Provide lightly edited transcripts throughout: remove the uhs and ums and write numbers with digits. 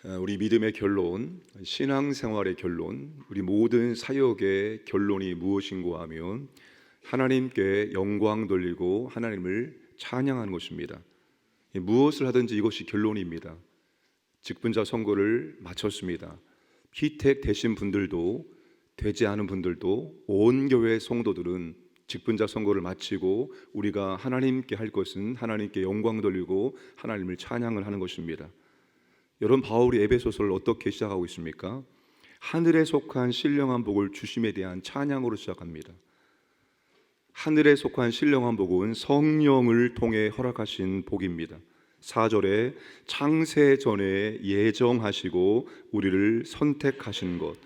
우리 믿음의 결론, 신앙생활의 결론, 우리 모든 사역의 결론이 무엇인가 하면 하나님께 영광 돌리고 하나님을 찬양하는 것입니다. 무엇을 하든지 이것이 결론입니다. 직분자 선거를 마쳤습니다. 피택 되신 분들도 되지 않은 분들도 온 교회 성도들은 직분자 선거를 마치고 우리가 하나님께 할 것은 하나님께 영광 돌리고 하나님을 찬양을 하는 것입니다. 여러분, 바울이 에베소서를 어떻게 시작하고 있습니까? 하늘에 속한 신령한 복을 주심에 대한 찬양으로 시작합니다. 하늘에 속한 신령한 복은 성령을 통해 허락하신 복입니다. 4절에 창세 전에 예정하시고 우리를 선택하신 것,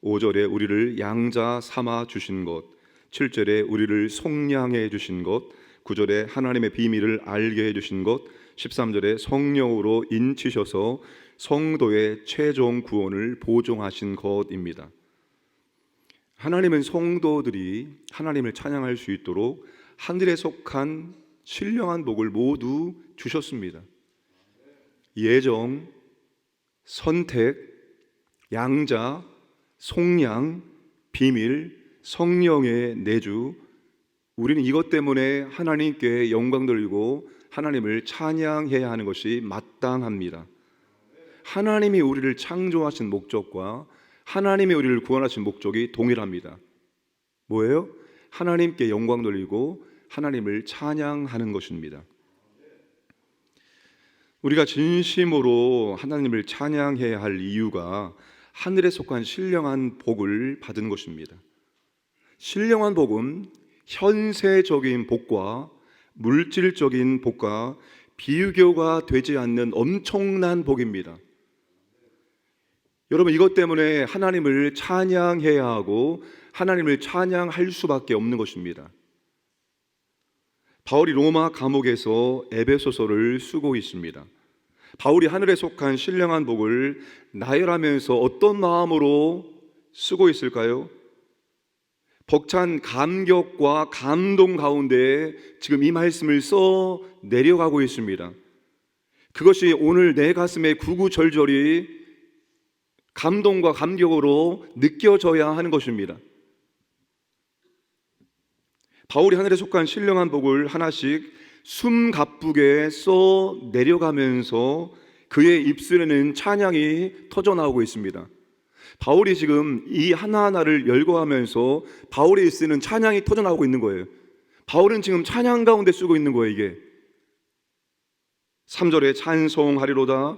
5절에 우리를 양자 삼아 주신 것, 7절에 우리를 속량해 주신 것, 9절에 하나님의 비밀을 알게 해주신 것, 13절에 성령으로 인치셔서 성도의 최종 구원을 보증하신 것입니다. 하나님은 성도들이 하나님을 찬양할 수 있도록 하늘에 속한 신령한 복을 모두 주셨습니다. 예정, 선택, 양자, 속량, 비밀, 성령의 내주, 우리는 이것 때문에 하나님께 영광 돌리고 하나님을 찬양해야 하는 것이 마땅합니다. 하나님이 우리를 창조하신 목적과 하나님이 우리를 구원하신 목적이 동일합니다. 뭐예요? 하나님께 영광 돌리고 하나님을 찬양하는 것입니다. 우리가 진심으로 하나님을 찬양해야 할 이유가 하늘에 속한 신령한 복을 받은 것입니다. 신령한 복은 현세적인 복과 물질적인 복과 비교가 되지 않는 엄청난 복입니다. 여러분, 이것 때문에 하나님을 찬양해야 하고 하나님을 찬양할 수밖에 없는 것입니다. 바울이 로마 감옥에서 에베소서를 쓰고 있습니다. 바울이 하늘에 속한 신령한 복을 나열하면서 어떤 마음으로 쓰고 있을까요? 벅찬 감격과 감동 가운데 지금 이 말씀을 써 내려가고 있습니다. 그것이 오늘 내 가슴에 구구절절이 감동과 감격으로 느껴져야 하는 것입니다. 바울이 하늘에 속한 신령한 복을 하나씩 숨가쁘게 써 내려가면서 그의 입술에는 찬양이 터져나오고 있습니다. 바울이 지금 이 하나하나를 열거하면서 바울이 쓰는 찬양이 터져나오고 있는 거예요. 바울은 지금 찬양 가운데 쓰고 있는 거예요. 이게 3절에 찬송하리로다,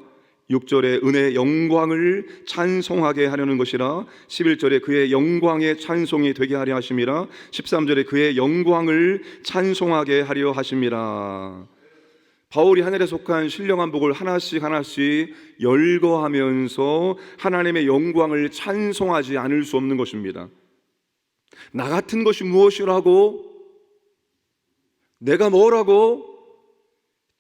6절에 은혜의 영광을 찬송하게 하려는 것이라, 11절에 그의 영광의 찬송이 되게 하려 하심이라, 13절에 그의 영광을 찬송하게 하려 하심이라. 바울이 하늘에 속한 신령한 복을 하나씩 하나씩 열거하면서 하나님의 영광을 찬송하지 않을 수 없는 것입니다. 나 같은 것이 무엇이라고? 내가 뭐라고?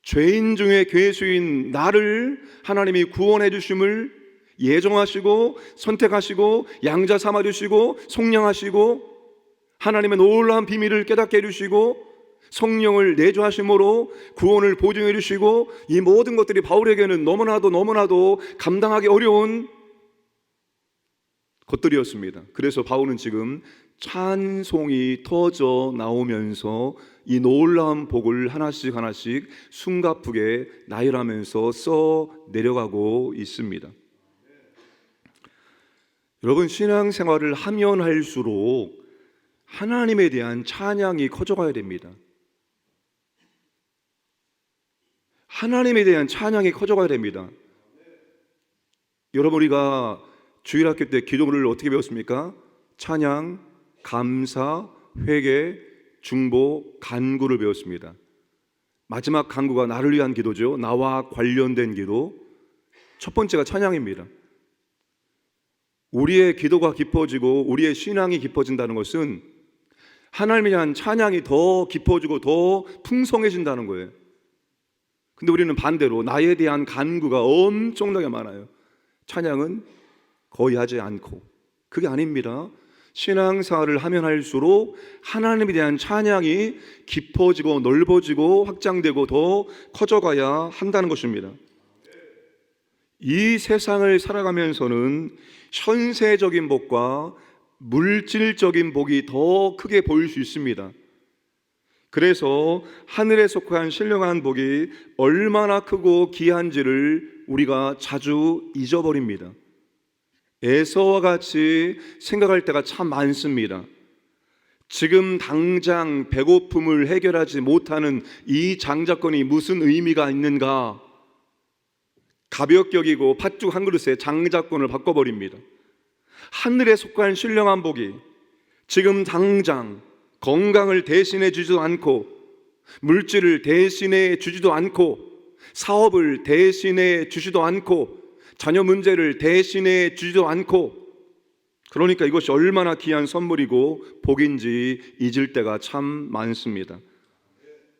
죄인 중에 괴수인 나를 하나님이 구원해 주심을 예정하시고 선택하시고 양자 삼아 주시고 속량하시고 하나님의 놀라운 비밀을 깨닫게 해주시고 성령을 내주하심으로 구원을 보증해 주시고, 이 모든 것들이 바울에게는 너무나도 감당하기 어려운 것들이었습니다. 그래서 바울은 지금 찬송이 터져 나오면서 이 놀라운 복을 하나씩 하나씩 숨가쁘게 나열하면서 써 내려가고 있습니다. 여러분, 신앙생활을 하면 할수록 하나님에 대한 찬양이 커져가야 됩니다. 하나님에 대한 찬양이 커져가야 됩니다. 여러분, 우리가 주일학교 때 기도를 어떻게 배웠습니까? 찬양, 감사, 회개, 중보, 간구를 배웠습니다. 마지막 간구가 나를 위한 기도죠. 나와 관련된 기도. 첫 번째가 찬양입니다. 우리의 기도가 깊어지고 우리의 신앙이 깊어진다는 것은 하나님에 대한 찬양이 더 깊어지고 더 풍성해진다는 거예요. 근데 우리는 반대로 나에 대한 간구가 엄청나게 많아요. 찬양은 거의 하지 않고. 그게 아닙니다. 신앙생활을 하면 할수록 하나님에 대한 찬양이 깊어지고 넓어지고 확장되고 더 커져가야 한다는 것입니다. 이 세상을 살아가면서는 현세적인 복과 물질적인 복이 더 크게 보일 수 있습니다. 그래서 하늘에 속한 신령한 복이 얼마나 크고 귀한지를 우리가 자주 잊어버립니다. 에서와 같이 생각할 때가 참 많습니다. 지금 당장 배고픔을 해결하지 못하는 이 장자권이 무슨 의미가 있는가? 가볍게 여기고 팥죽 한 그릇에 장자권을 바꿔버립니다. 하늘에 속한 신령한 복이 지금 당장 건강을 대신해 주지도 않고, 물질을 대신해 주지도 않고, 사업을 대신해 주지도 않고, 자녀 문제를 대신해 주지도 않고, 그러니까 이것이 얼마나 귀한 선물이고 복인지 잊을 때가 참 많습니다.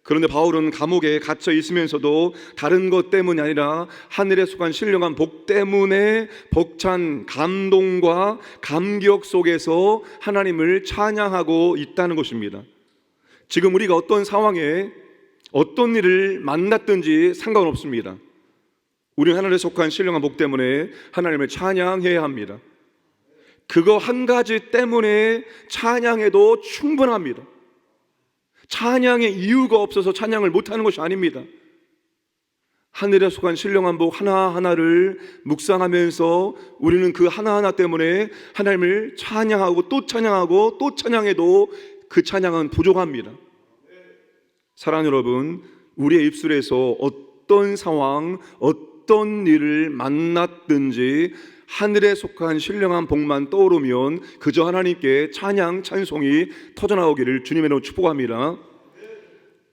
그런데 바울은 감옥에 갇혀 있으면서도 다른 것 때문이 아니라 하늘에 속한 신령한 복 때문에 벅찬 감동과 감격 속에서 하나님을 찬양하고 있다는 것입니다. 지금 우리가 어떤 상황에 어떤 일을 만났든지 상관없습니다. 우리는 하늘에 속한 신령한 복 때문에 하나님을 찬양해야 합니다. 그거 한 가지 때문에 찬양해도 충분합니다. 찬양의 이유가 없어서 찬양을 못하는 것이 아닙니다. 하늘에 속한 신령한 복 하나하나를 묵상하면서 우리는 그 하나하나 때문에 하나님을 찬양하고 또 찬양하고 또 찬양해도 그 찬양은 부족합니다. 사랑하는 여러분, 우리의 입술에서 어떤 상황, 어떤 일을 만났든지 하늘에 속한 신령한 복만 떠오르면 그저 하나님께 찬양, 찬송이 터져나오기를 주님의 이름으로 축복합니다.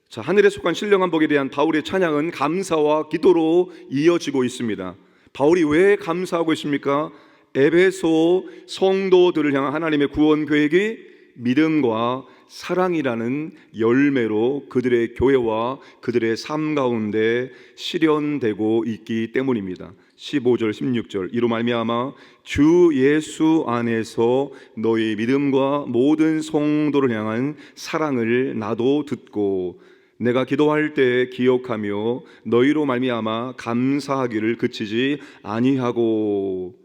자, 하늘에 속한 신령한 복에 대한 바울의 찬양은 감사와 기도로 이어지고 있습니다. 바울이 왜 감사하고 있습니까? 에베소 성도들을 향한 하나님의 구원 계획이 믿음과 사랑이라는 열매로 그들의 교회와 그들의 삶 가운데 실현되고 있기 때문입니다. 15절 16절 이로 말미암아 주 예수 안에서 너희 믿음과 모든 성도를 향한 사랑을 나도 듣고 내가 기도할 때 기억하며 너희로 말미암아 감사하기를 그치지 아니하고.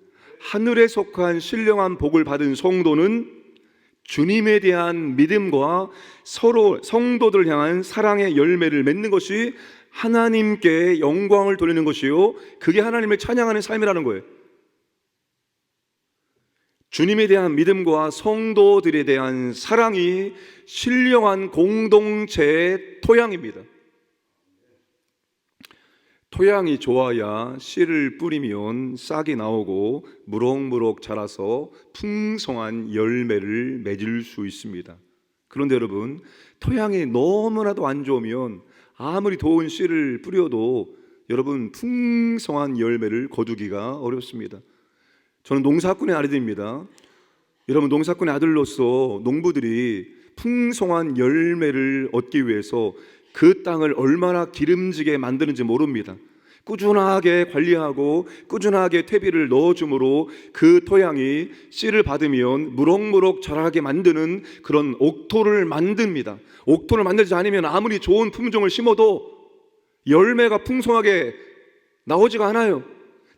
하늘에 속한 신령한 복을 받은 성도는 주님에 대한 믿음과 서로 성도들 향한 사랑의 열매를 맺는 것이 하나님께 영광을 돌리는 것이요, 그게 하나님을 찬양하는 삶이라는 거예요. 주님에 대한 믿음과 성도들에 대한 사랑이 신령한 공동체의 토양입니다. 토양이 좋아야 씨를 뿌리면 싹이 나오고 무럭무럭 자라서 풍성한 열매를 맺을 수 있습니다. 그런데 여러분, 토양이 너무나도 안 좋으면 아무리 좋은 씨를 뿌려도 여러분 풍성한 열매를 거두기가 어렵습니다. 저는 농사꾼의 아들입니다. 여러분, 농사꾼의 아들로서 농부들이 풍성한 열매를 얻기 위해서 그 땅을 얼마나 기름지게 만드는지 모릅니다. 꾸준하게 관리하고 꾸준하게 퇴비를 넣어줌으로 그 토양이 씨를 받으면 무럭무럭 자라게 만드는 그런 옥토를 만듭니다. 옥토를 만들지 않으면 아무리 좋은 품종을 심어도 열매가 풍성하게 나오지가 않아요.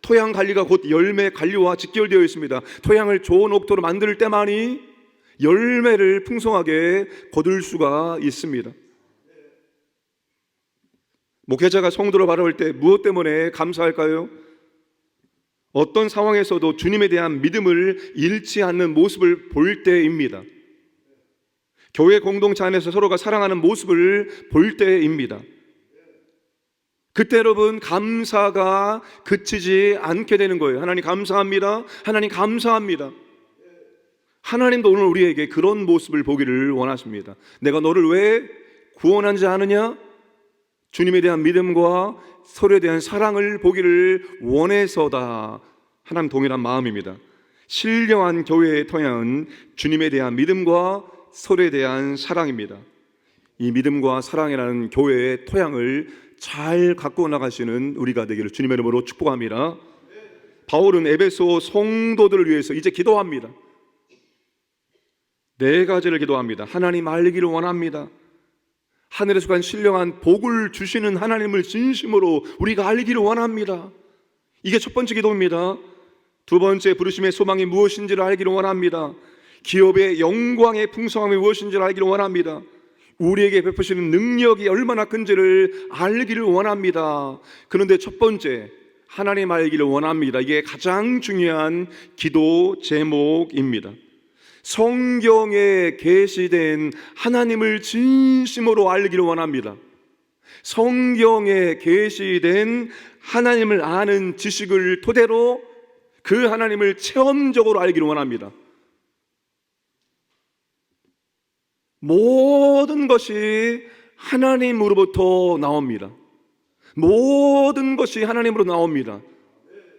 토양 관리가 곧 열매 관리와 직결되어 있습니다. 토양을 좋은 옥토로 만들 때만이 열매를 풍성하게 거둘 수가 있습니다. 목회자가 성도를 바라볼 때 무엇 때문에 감사할까요? 어떤 상황에서도 주님에 대한 믿음을 잃지 않는 모습을 볼 때입니다. 교회 공동체 안에서 서로가 사랑하는 모습을 볼 때입니다. 그때 여러분 감사가 그치지 않게 되는 거예요. 하나님 감사합니다. 하나님 감사합니다. 하나님도 오늘 우리에게 그런 모습을 보기를 원하십니다. 내가 너를 왜 구원하지 않느냐? 주님에 대한 믿음과 서로에 대한 사랑을 보기를 원해서다. 하나님 동일한 마음입니다. 신령한 교회의 토양은 주님에 대한 믿음과 서로에 대한 사랑입니다. 이 믿음과 사랑이라는 교회의 토양을 잘 갖고 나가시는 우리가 되기를 주님의 이름으로 축복합니다. 바울은 에베소 성도들을 위해서 이제 기도합니다. 4가지를 기도합니다. 하나님 알기를 원합니다. 하늘에 속한 신령한 복을 주시는 하나님을 진심으로 우리가 알기를 원합니다. 이게 첫 번째 기도입니다. 두 번째, 부르심의 소망이 무엇인지를 알기를 원합니다. 기업의 영광의 풍성함이 무엇인지를 알기를 원합니다. 우리에게 베푸시는 능력이 얼마나 큰지를 알기를 원합니다. 그런데 첫 번째, 하나님 알기를 원합니다. 이게 가장 중요한 기도 제목입니다. 성경에 계시된 하나님을 진심으로 알기를 원합니다. 성경에 계시된 하나님을 아는 지식을 토대로 그 하나님을 체험적으로 알기를 원합니다. 모든 것이 하나님으로부터 나옵니다. 모든 것이 하나님으로 나옵니다.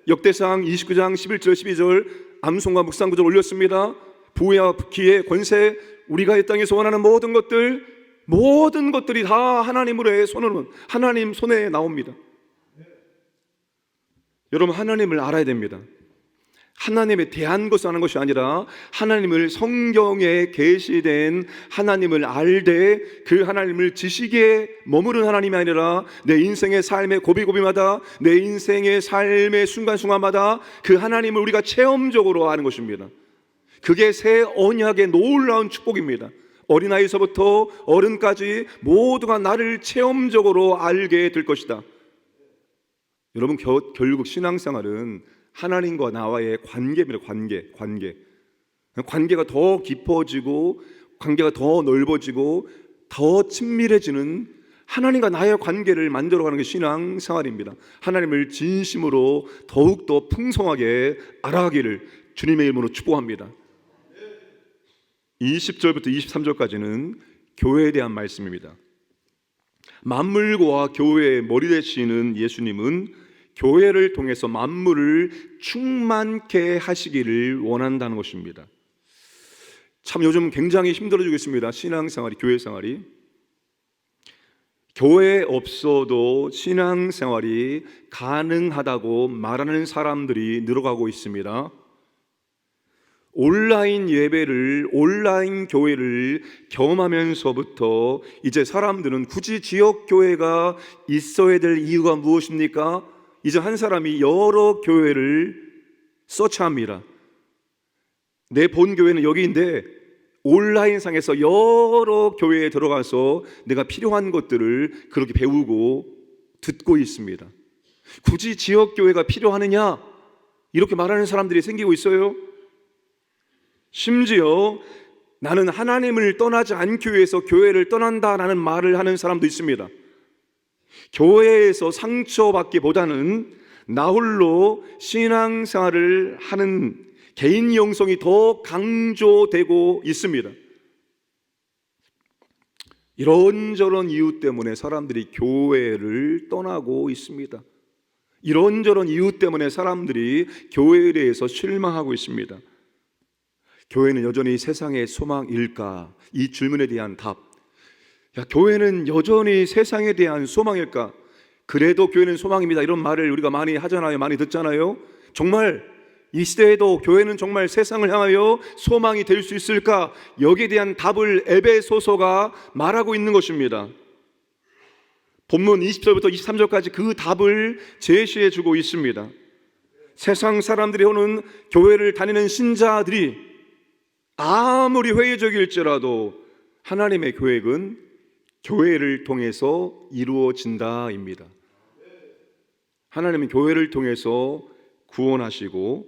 역대상 29장 11절 12절 암송과 묵상 구절 올렸습니다. 부와 기회, 권세, 우리가 이 땅에서 원하는 모든 것들이 다 하나님으로의 손으로, 하나님 손에 나옵니다. 여러분, 하나님을 알아야 됩니다. 하나님에 대한 것을 아는 것이 아니라 하나님을, 성경에 계시된 하나님을 알되 그 하나님을 지식에 머무른 하나님이 아니라 내 인생의 삶의 고비고비마다, 내 인생의 삶의 순간순간마다 그 하나님을 우리가 체험적으로 아는 것입니다. 그게 새 언약의 놀라운 축복입니다. 어린아이서부터 어른까지 모두가 나를 체험적으로 알게 될 것이다. 여러분, 결국 신앙생활은 하나님과 나와의 관계입니다. 관계가 더 깊어지고, 관계가 더 넓어지고, 더 친밀해지는 하나님과 나의 관계를 만들어가는 게 신앙생활입니다. 하나님을 진심으로 더욱더 풍성하게 알아가기를 주님의 이름으로 축복합니다. 20절부터 23절까지는 교회에 대한 말씀입니다. 만물과 교회의 머리 되시는 예수님은 교회를 통해서 만물을 충만케 하시기를 원한다는 것입니다. 참 요즘 굉장히 힘들어지고 있습니다. 신앙생활이, 교회생활이. 교회 없어도 신앙생활이 가능하다고 말하는 사람들이 늘어가고 있습니다. 온라인 예배를, 온라인 교회를 경험하면서부터 이제 사람들은 굳이 지역 교회가 있어야 될 이유가 무엇입니까? 이제 한 사람이 여러 교회를 서치합니다. 내 본 교회는 여기인데 온라인상에서 여러 교회에 들어가서 내가 필요한 것들을 그렇게 배우고 듣고 있습니다. 굳이 지역 교회가 필요하느냐? 이렇게 말하는 사람들이 생기고 있어요. 심지어 나는 하나님을 떠나지 않기 위해서 교회를 떠난다라는 말을 하는 사람도 있습니다. 교회에서 상처받기보다는 나 홀로 신앙생활을 하는 개인 영성이 더 강조되고 있습니다. 이런저런 이유 때문에 사람들이 교회를 떠나고 있습니다. 이런저런 이유 때문에 사람들이 교회에 대해서 실망하고 있습니다. 교회는 여전히 세상의 소망일까? 이 질문에 대한 답. 교회는 여전히 세상에 대한 소망일까? 그래도 교회는 소망입니다. 이런 말을 우리가 많이 하잖아요. 많이 듣잖아요. 정말 이 시대에도 교회는 정말 세상을 향하여 소망이 될 수 있을까? 여기에 대한 답을 에베소서가 말하고 있는 것입니다. 본문 20절부터 23절까지 그 답을 제시해 주고 있습니다. 세상 사람들이 오는 교회를 다니는 신자들이 아무리 회의적일지라도 하나님의 계획은 교회를 통해서 이루어진다입니다. 하나님은 교회를 통해서 구원하시고,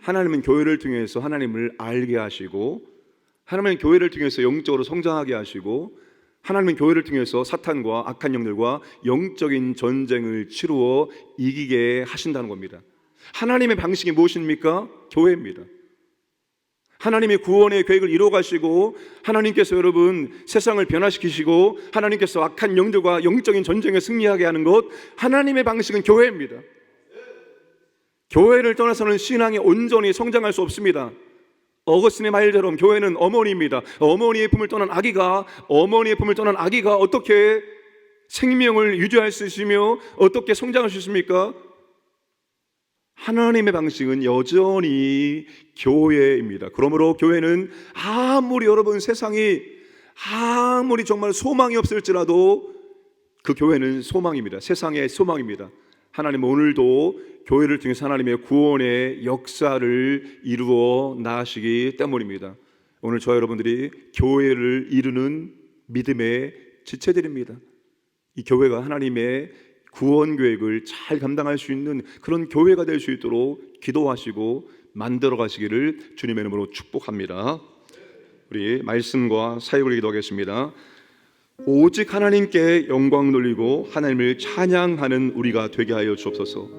하나님은 교회를 통해서 하나님을 알게 하시고, 하나님은 교회를 통해서 영적으로 성장하게 하시고, 하나님은 교회를 통해서 사탄과 악한 영들과 영적인 전쟁을 치루어 이기게 하신다는 겁니다. 하나님의 방식이 무엇입니까? 교회입니다. 하나님의 구원의 계획을 이루어가시고, 하나님께서 여러분 세상을 변화시키시고, 하나님께서 악한 영들과 영적인 전쟁에 승리하게 하는 것, 하나님의 방식은 교회입니다. 교회를 떠나서는 신앙이 온전히 성장할 수 없습니다. 어거스틴의 말처럼 교회는 어머니입니다. 어머니의 품을 떠난 아기가 어떻게 생명을 유지할 수 있으며 어떻게 성장할 수 있습니까? 하나님의 방식은 여전히 교회입니다. 그러므로 교회는 아무리 여러분 세상이 아무리 정말 소망이 없을지라도 그 교회는 소망입니다. 세상의 소망입니다. 하나님 오늘도 교회를 통해서 하나님의 구원의 역사를 이루어 나가시기 때문입니다. 오늘 저와 여러분들이 교회를 이루는 믿음의 지체들입니다. 이 교회가 하나님의 구원 계획을 잘 감당할 수 있는 그런 교회가 될 수 있도록 기도하시고 만들어 가시기를 주님의 이름으로 축복합니다. 우리 말씀과 사역을 기도하겠습니다. 오직 하나님께 영광 돌리고 하나님을 찬양하는 우리가 되게 하여 주옵소서.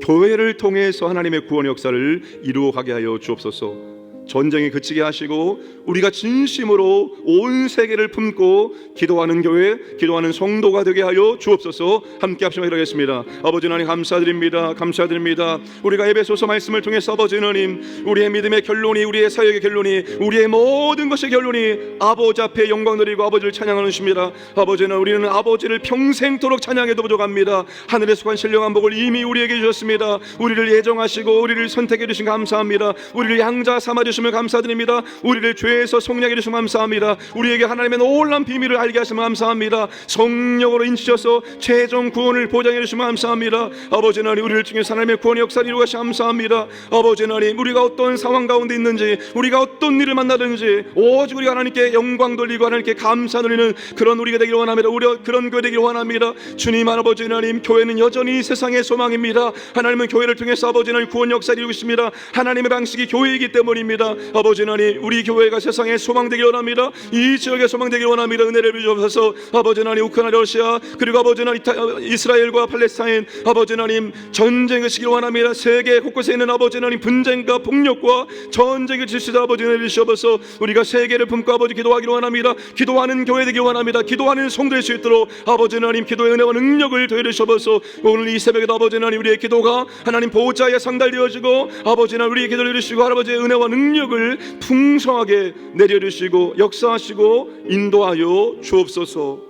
교회를 통해서 하나님의 구원 역사를 이루어가게 하여 주옵소서. 전쟁이 그치게 하시고 우리가 진심으로 온 세계를 품고 기도하는 교회, 기도하는 성도가 되게 하여 주옵소서. 함께 합심하여 기도하겠습니다. 아버지 하나님 감사드립니다. 감사드립니다. 우리가 에베소서 말씀을 통해서 아버지 하나님, 우리의 믿음의 결론이, 우리의 사역의 결론이, 우리의 모든 것의 결론이 아버지 앞에 영광 드리고 아버지를 찬양하는 것입니다. 아버지는 우리는 아버지를 평생토록 찬양해도 부족합니다. 하늘에 속한 신령한 복을 이미 우리에게 주셨습니다. 우리를 예정하시고 우리를 선택해 주신 감사합니다. 우리를 양자 삼아 주심을 감사드립니다. 우리를 죄에서 속량해 주심 감사합니다. 우리에게 하나님의 놀라운 비밀을 알게 하시면 감사합니다. 성령으로 인치셔서 최종 구원을 보장해 주시면 감사합니다. 아버지 하나님, 우리를 통해 하나님의 구원의 역사를 이루어가시 감사합니다. 아버지 하나님, 우리가 어떤 상황 가운데 있는지, 우리가 어떤 일을 만나든지 오직 우리가 하나님께 영광 돌리고 하나님께 감사 드리는 그런 우리가 되기를 원합니다. 우리 그런 교회 되기를 원합니다. 주님 아버지 하나님, 교회는 여전히 세상의 소망입니다. 하나님은 교회를 통해서 아버지 하나님 구원 역사를 이루고 있습니다. 하나님의 방식이 교회이기 때문입니다. 아버지 하나님, 우리 교회가 세상에 소망되길 원합니다. 이 지역에 소망되길 원합니다. 은혜를 주셔서 아버지 하나님, 우크라이나, 러시아, 그리고 아버지 하나님 이스라엘과 팔레스타인, 아버지 하나님 전쟁을 시길 원합니다. 세계 곳곳에 있는 아버지 하나님 분쟁과 폭력과 전쟁을 주시다 아버지 하나님 주셔서 우리가 세계를 품고 아버지 기도하기를 원합니다. 기도하는 교회 되길 원합니다. 기도하는 성도될 수 있도록 아버지 하나님 기도의 은혜와 능력을 더해 주셔서 오늘 이 새벽에도 아버지 하나님 우리의 기도가 하나님 보호자에 상달되어지고 아버지 하나님 우리의 기도를 이루시고 할아버지의 은혜와 능력을 풍성하게 내려주시고 역사하시고 인도하여 주옵소서.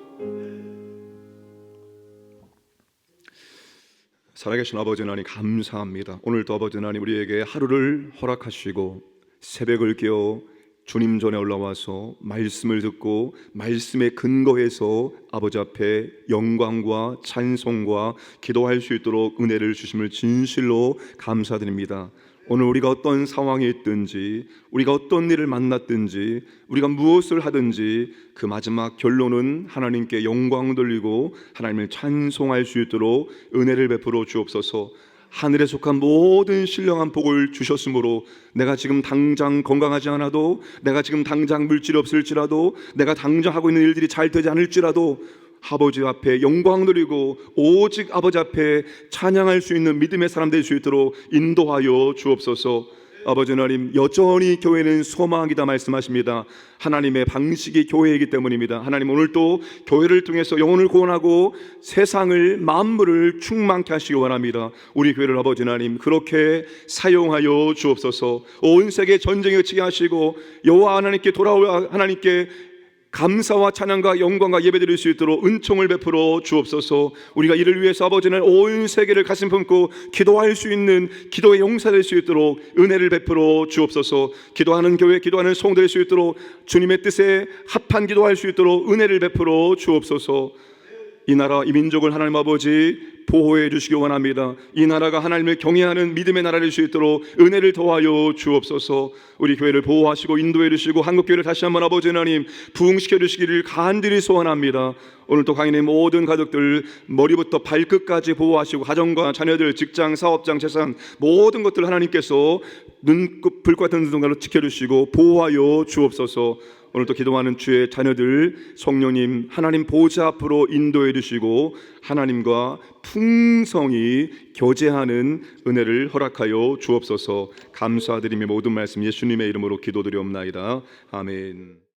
살아계신 아버지 하나님 감사합니다. 오늘도 아버지 하나님 우리에게 하루를 허락하시고 새벽을 깨어 주님 전에 올라와서 말씀을 듣고 말씀에 근거해서 아버지 앞에 영광과 찬송과 기도할 수 있도록 은혜를 주심을 진실로 감사드립니다. 오늘 우리가 어떤 상황에 있든지, 우리가 어떤 일을 만났든지, 우리가 무엇을 하든지 그 마지막 결론은 하나님께 영광 돌리고 하나님을 찬송할 수 있도록 은혜를 베풀어 주옵소서. 하늘에 속한 모든 신령한 복을 주셨으므로 내가 지금 당장 건강하지 않아도, 내가 지금 당장 물질이 없을지라도, 내가 당장 하고 있는 일들이 잘 되지 않을지라도 아버지 앞에 영광 드리고 오직 아버지 앞에 찬양할 수 있는 믿음의 사람 될 수 있도록 인도하여 주옵소서. 아버지 하나님, 여전히 교회는 소망이다 말씀하십니다. 하나님의 방식이 교회이기 때문입니다. 하나님, 오늘도 교회를 통해서 영혼을 구원하고 세상을 만물을 충만케 하시기 원합니다. 우리 교회를 아버지 하나님 그렇게 사용하여 주옵소서. 온 세계 전쟁에 그치게 하시고 여호와 하나님께 돌아오라 하나님께 감사와 찬양과 영광과 예배드릴 수 있도록 은총을 베풀어 주옵소서. 우리가 이를 위해서 아버지는 온 세계를 가슴 품고 기도할 수 있는 기도의 용사될 수 있도록 은혜를 베풀어 주옵소서. 기도하는 교회, 기도하는 성도될 수 있도록 주님의 뜻에 합한 기도할 수 있도록 은혜를 베풀어 주옵소서. 이 나라, 이 민족을 하나님 아버지 보호해 주시기 원합니다. 이 나라가 하나님을 경외하는 믿음의 나라 될 수 있도록 은혜를 더하여 주옵소서. 우리 교회를 보호하시고 인도해 주시고 한국교회를 다시 한번 아버지 하나님 부흥시켜 주시기를 간절히 소원합니다. 오늘도 강인의 모든 가족들 머리부터 발끝까지 보호하시고 가정과 자녀들, 직장, 사업장, 재산 모든 것들 하나님께서 불 같은 눈동자로 지켜주시고 보호하여 주옵소서. 오늘도 기도하는 주의 자녀들 성령님 하나님 보좌 앞으로 인도해 주시고 하나님과 풍성히 교제하는 은혜를 허락하여 주옵소서. 감사드리며 모든 말씀 예수님의 이름으로 기도드리옵나이다. 아멘.